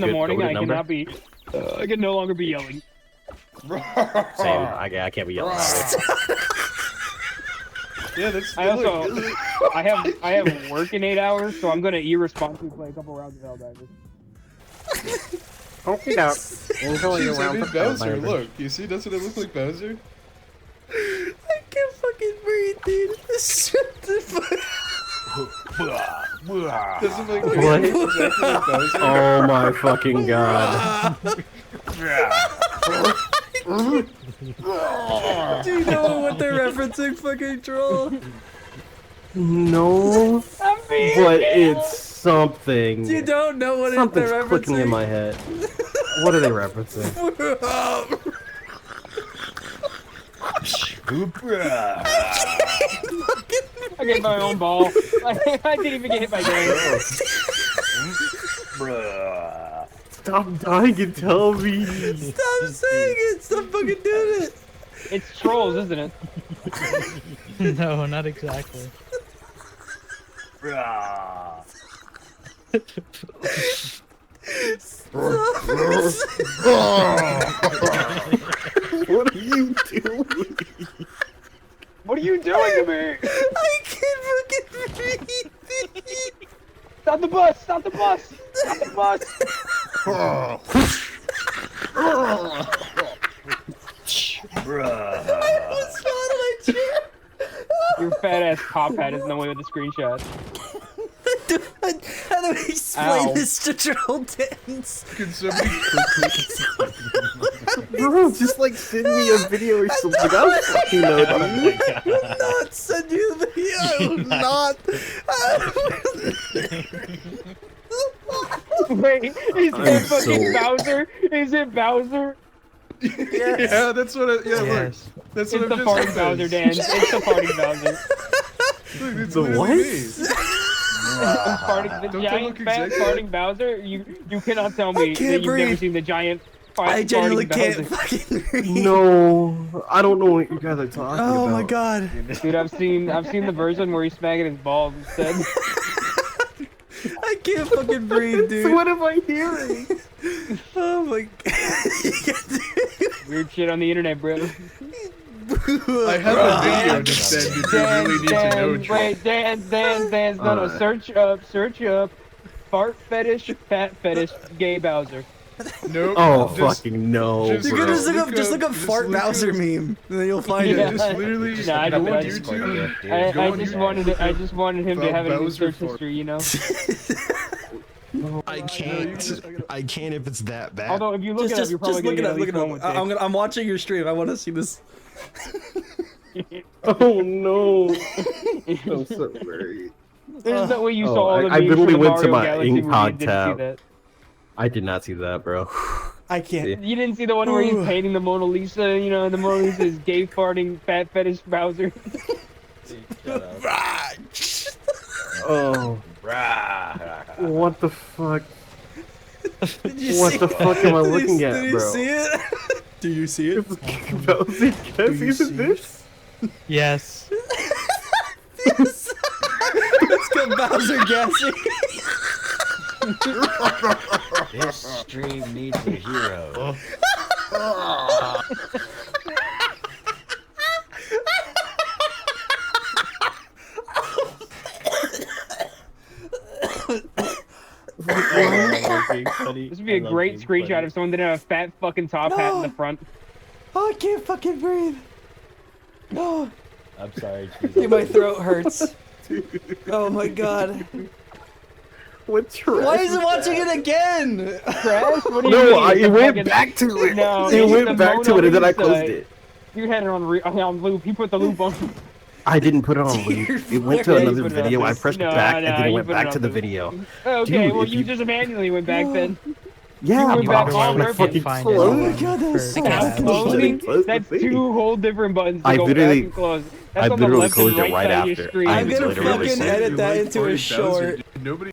the good morning, goated I number? cannot be. I can no longer be yelling. Same. I can't be yelling. Yeah, that's. I also, I have work in 8 hours, so I'm gonna irresponsibly play a couple rounds of Helldivers. Okie doke. Enjoy your Jeez, I round mean of Bowser, Helldivers. look. You see, doesn't it look like Bowser? I can't fucking breathe, dude. Shut the fuck. Doesn't it look What? exactly like Bowser? Oh my fucking god. Do you know what they're referencing, fucking troll? No, I'm being but it's something. You don't know what Something's they're clicking in referencing? my head. What are they referencing? I get my own ball. I didn't even get hit by game. Stop dying and tell me. Stop saying it! Stop fucking doing it! It's trolls, isn't it? No, not exactly. What are you doing? What are you doing to me? I can't fucking breathe! Stop the bus! Stop the bus! Stop the bus! I almost fell out of my chair! Your fat ass cop hat is in the way with the screenshot. How do I explain Ow. this to troll dance? Can somebody Bro, just like send me a video or something. I don't fucking know, dude. I will not send you the video! I will not! Wait, is it I'm fucking so- Bowser? Is it Bowser? Yeah, that's what it. Yeah, look. Yes. That's It's what the I'm farting just Bowser, Dan. It's the farting Bowser. Look, it's The literally what? me. Farting, the Don't they giant look fat exactly farting Bowser? You cannot tell me I that can't you've never breathe. seen the giant I genuinely farting can't Bowser. fucking breathe. No, I don't know what you guys are talking about. Oh my god. Dude, I've seen the version where he's smacking his balls instead. I can't fucking breathe, dude. So what am I hearing? Oh my god. Weird shit on the internet, bro. I have a video to send if you really need to know. Wait, Dan, no, search up, fart fetish, fat fetish, gay Bowser. Nope. Oh just, fucking no, just You bro. can just look up fart look Bowser up- meme, and then you'll find Yeah, it. just literally Nah, I go on don't- YouTube. Go I on just YouTube. wanted him to have it in his Bowser search fart. history, you know. I can't if it's that bad. Although if you look it up, you're probably look it gonna up, get look at it least up. one with I'm watching your stream. I want to see this. Oh no. I'm so sorry. There's no way you Oh, saw all the I memes literally from the went to Mario my Galaxy movie Incog and didn't see tab. that. I did not see that, bro. I can't. You didn't see the one where he's painting the Mona Lisa, you know, and the Mona Lisa is gay farting fat fetish Bowser. Oh. What the fuck? Did you What see the fuck am I looking Did at, you bro? see it? Do you see it? Bowser, guess you even see this? Yes. Yes. Let's get Bowser gassing. This stream needs a hero. This would be a great screenshot if someone didn't have a fat fucking top hat in the front. Oh, I can't fucking breathe. No. I'm sorry. Dude, my throat hurts. Oh my god. What's your Why is it watching it again? Crash? What do you No, mean? it went Fucking- back to it. No, It it's went the back to Mona it and then I Lisa. closed it. You had it on loop. He put the loop on. I didn't put it on loop. It went to Yeah, you another put it on video. I loop. pressed No, back and no, then it you went put it back on to the loop. video. Okay, Dude, well if you just manually went back then. Yeah, went bro, back I'm on trying to purpose. fucking Find close. it. Oh my god, that's so Now bad. closing, Close the that's thing. two whole different buttons to I go literally- back and close. That's I on the literally left and closed it right right side of your after. screen. I I'm gonna literally fucking said- edit that into a Bowser, short. nobody